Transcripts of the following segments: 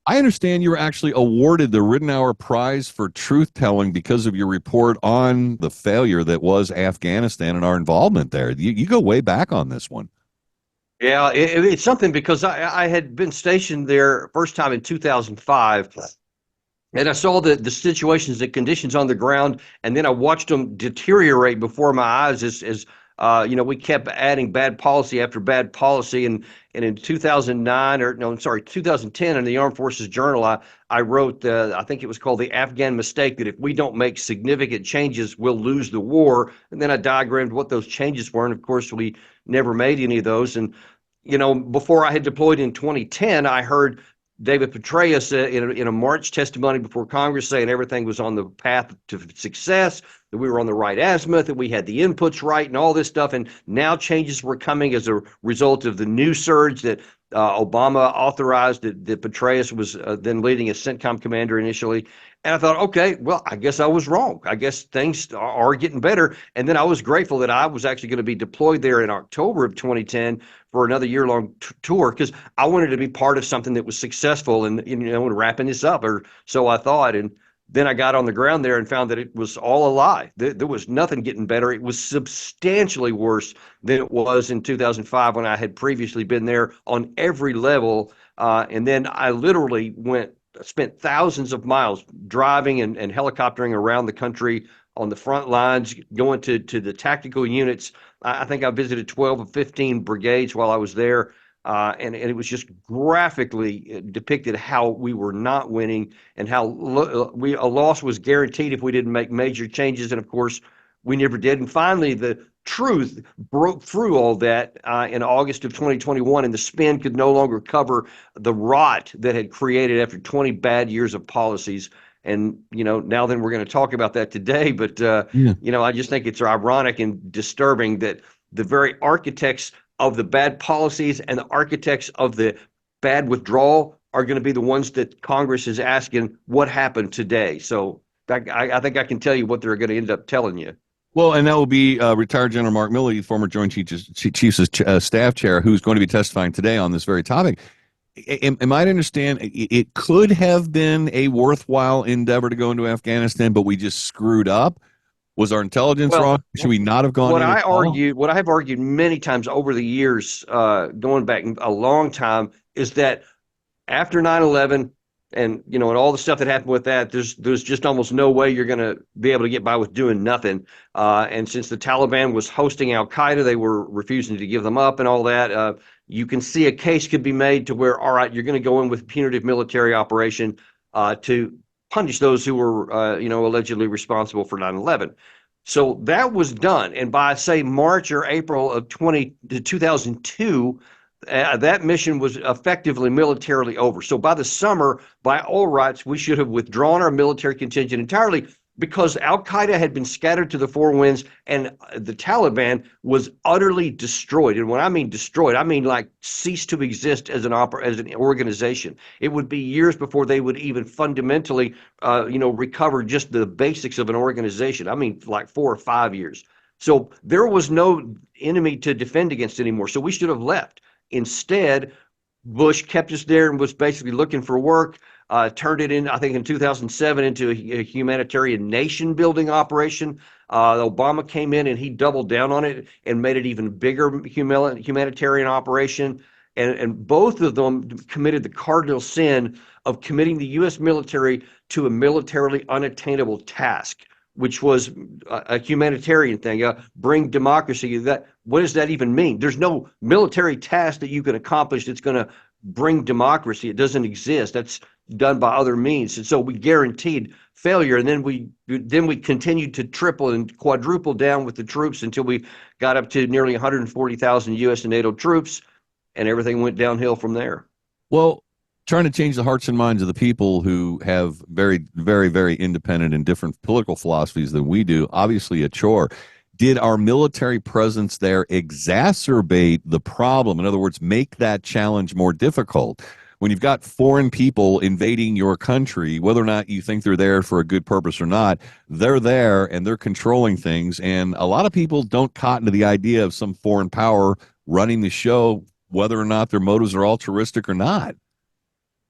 I understand you were actually awarded the Rittenhour Prize for truth telling because of your report on the failure that was Afghanistan and our involvement there. You go way back on this one. Yeah, it's something because I had been stationed there first time in 2005, and I saw the situations, the conditions on the ground, and then I watched them deteriorate before my eyes as we kept adding bad policy after bad policy. And in 2009, or no, I'm sorry, 2010, in the Armed Forces Journal, I wrote, I think it was called The Afghan Mistake, that if we don't make significant changes, we'll lose the war. And then I diagrammed what those changes were. And of course, we never made any of those. And, before I had deployed in 2010, I heard David Petraeus in a March testimony before Congress saying everything was on the path to success, that we were on the right azimuth, that we had the inputs right and all this stuff. And now changes were coming as a result of the new surge that Obama authorized, that Petraeus was then leading as CENTCOM commander initially. And I thought, okay, well, I guess I was wrong. I guess things are getting better. And then I was grateful that I was actually going to be deployed there in October of 2010 for another year-long tour, because I wanted to be part of something that was successful and wrapping this up, or so I thought. And then I got on the ground there and found that it was all a lie. There was nothing getting better. It was substantially worse than it was in 2005 when I had previously been there on every level. And then I literally spent thousands of miles driving and helicoptering around the country on the front lines, going to the tactical units. I think I visited 12 of 15 brigades while I was there. And it was just graphically depicted how we were not winning and how a loss was guaranteed if we didn't make major changes. And of course, we never did. And finally, the truth broke through all that in August of 2021, and the spin could no longer cover the rot that had created after 20 bad years of policies. And, now then we're going to talk about that today. But, I just think it's ironic and disturbing that the very architects of the bad policies and the architects of the bad withdrawal are going to be the ones that Congress is asking what happened today. So I think I can tell you what they're going to end up telling you. Well, and that will be retired General Mark Milley, former Joint Chiefs of Staff Chair, who's going to be testifying today on this very topic. Am I to understand it could have been a worthwhile endeavor to go into Afghanistan, but we just screwed up? Was our intelligence wrong? Should we not have gone in at all? What I have argued many times over the years, going back a long time, is that after 9/11 and all the stuff that happened with that, there's just almost no way you're going to be able to get by with doing nothing. And since the Taliban was hosting Al Qaeda, they were refusing to give them up and all that. You can see a case could be made to where, all right, you're going to go in with punitive military operation to punish those who were, allegedly responsible for 9/11. So that was done. And by, say, March or April of 2002, that mission was effectively militarily over. So by the summer, by all rights, we should have withdrawn our military contingent entirely, because Al Qaeda had been scattered to the four winds and the Taliban was utterly destroyed. And when I mean destroyed, I mean like ceased to exist as an organization. It would be years before they would even fundamentally, recover just the basics of an organization. I mean, like 4 or 5 years. So there was no enemy to defend against anymore. So we should have left. Instead, Bush kept us there and was basically looking for work. Turned it in, I think, in 2007 into a humanitarian nation-building operation. Obama came in and he doubled down on it and made it even bigger humanitarian operation. And both of them committed the cardinal sin of committing the U.S. military to a militarily unattainable task, which was a humanitarian thing, bring democracy. What does that even mean? There's no military task that you can accomplish that's going to bring democracy. It doesn't exist. That's done by other means. And so we guaranteed failure. And then we continued to triple and quadruple down with the troops until we got up to nearly 140,000 U.S. and NATO troops, and everything went downhill from there. Well, trying to change the hearts and minds of the people who have very, very, very independent and different political philosophies than we do, obviously a chore. Did our military presence there exacerbate the problem? In other words, make that challenge more difficult? When you've got foreign people invading your country, whether or not you think they're there for a good purpose or not, they're there and they're controlling things. And a lot of people don't cotton to the idea of some foreign power running the show, whether or not their motives are altruistic or not.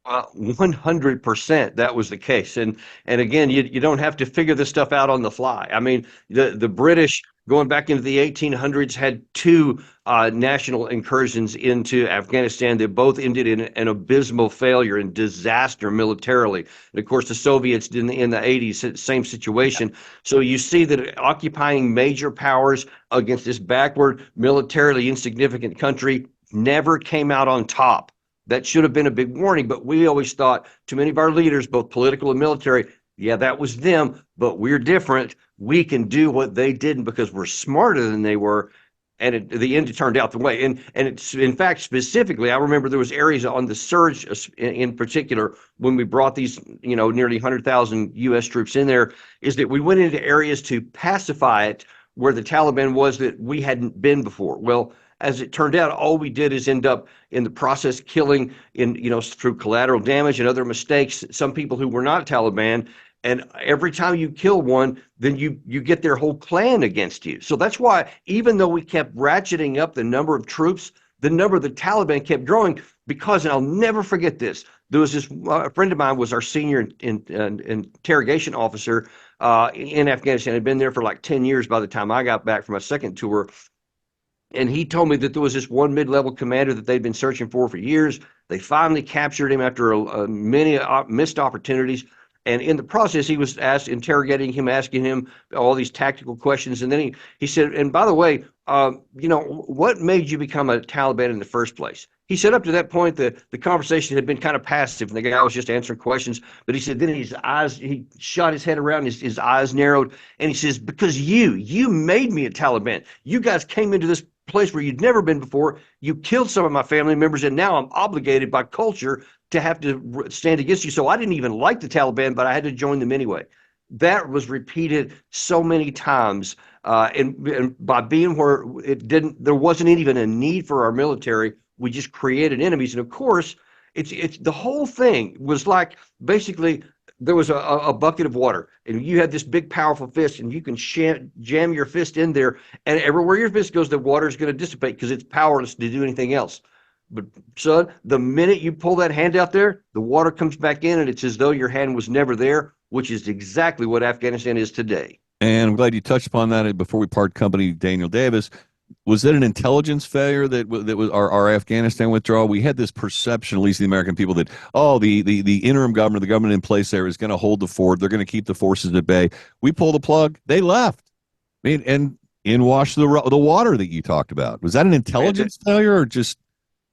100% that was the case. And again, you don't have to figure this stuff out on the fly. I mean, the British going back into the 1800s had two national incursions into Afghanistan that both ended in an abysmal failure and disaster militarily. And of course, the Soviets in the 80s, same situation. So you see that occupying major powers against this backward, militarily insignificant country never came out on top. That should have been a big warning, but we always thought, too many of our leaders, both political and military, yeah, that was them, but we're different. We can do what they didn't because we're smarter than they were. And the end, it turned out the way. And it's, in fact, specifically, I remember there was areas on the surge in particular when we brought these, nearly 100,000 U.S. troops in there, is that we went into areas to pacify it where the Taliban was that we hadn't been before. Well, as it turned out, all we did is end up in the process killing through collateral damage and other mistakes, some people who were not Taliban. And every time you kill one, then you get their whole clan against you. So that's why, even though we kept ratcheting up the number of troops, the number of the Taliban kept growing because, and I'll never forget this, there was this, a friend of mine was our senior interrogation officer in Afghanistan. Had been there for like 10 years by the time I got back from my second tour. And he told me that there was this one mid-level commander that they'd been searching for years. They finally captured him after many missed opportunities. And in the process, he was interrogating him, asking him all these tactical questions. And then he said, and by the way, what made you become a Taliban in the first place? He said up to that point, the conversation had been kind of passive, and the guy was just answering questions. But he said then he shot his head around, his eyes narrowed, and he says, because you made me a Taliban. You guys came into this place where you'd never been before. You killed some of my family members, and now I'm obligated by culture to have to stand against you. So I didn't even like the Taliban, but I had to join them anyway. That was repeated so many times. And by being where there wasn't even a need for our military, we just created enemies. And of course, it's the whole thing was like, basically, there was a bucket of water, and you had this big, powerful fist, and you can jam your fist in there, and everywhere your fist goes, the water is going to dissipate because it's powerless to do anything else. But son, the minute you pull that hand out there, the water comes back in, and it's as though your hand was never there, which is exactly what Afghanistan is today. And I'm glad you touched upon that before we part company, Daniel Davis. Was it an intelligence failure that was our Afghanistan withdrawal? We had this perception, at least the American people, that, the interim government, the government in place there, is going to hold the fort. They're going to keep the forces at bay. We pulled the plug. They left. I mean, and in washed the water that you talked about. Was that an intelligence failure or just?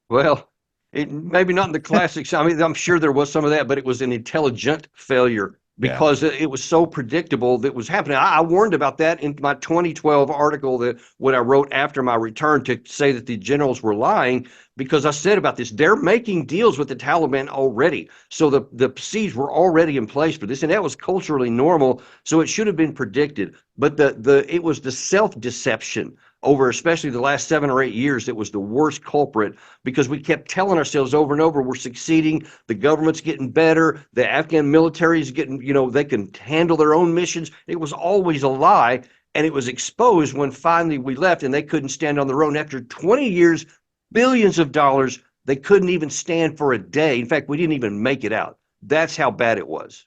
Well, maybe not in the classics. I mean, I'm sure there was some of that, but it was an intelligent failure because it was so predictable that was happening. I warned about that in my 2012 article that when I wrote after my return to say that the generals were lying, because I said about this, they're making deals with the Taliban already. So the seeds were already in place for this, and that was culturally normal. So it should have been predicted. But it was the self-deception over especially the last 7 or 8 years that was the worst culprit, because we kept telling ourselves over and over, we're succeeding, the government's getting better, the Afghan military is getting, they can handle their own missions. It was always a lie, and it was exposed when finally we left and they couldn't stand on their own. After 20 years, billions of dollars, they couldn't even stand for a day. In fact, we didn't even make it out. That's how bad it was.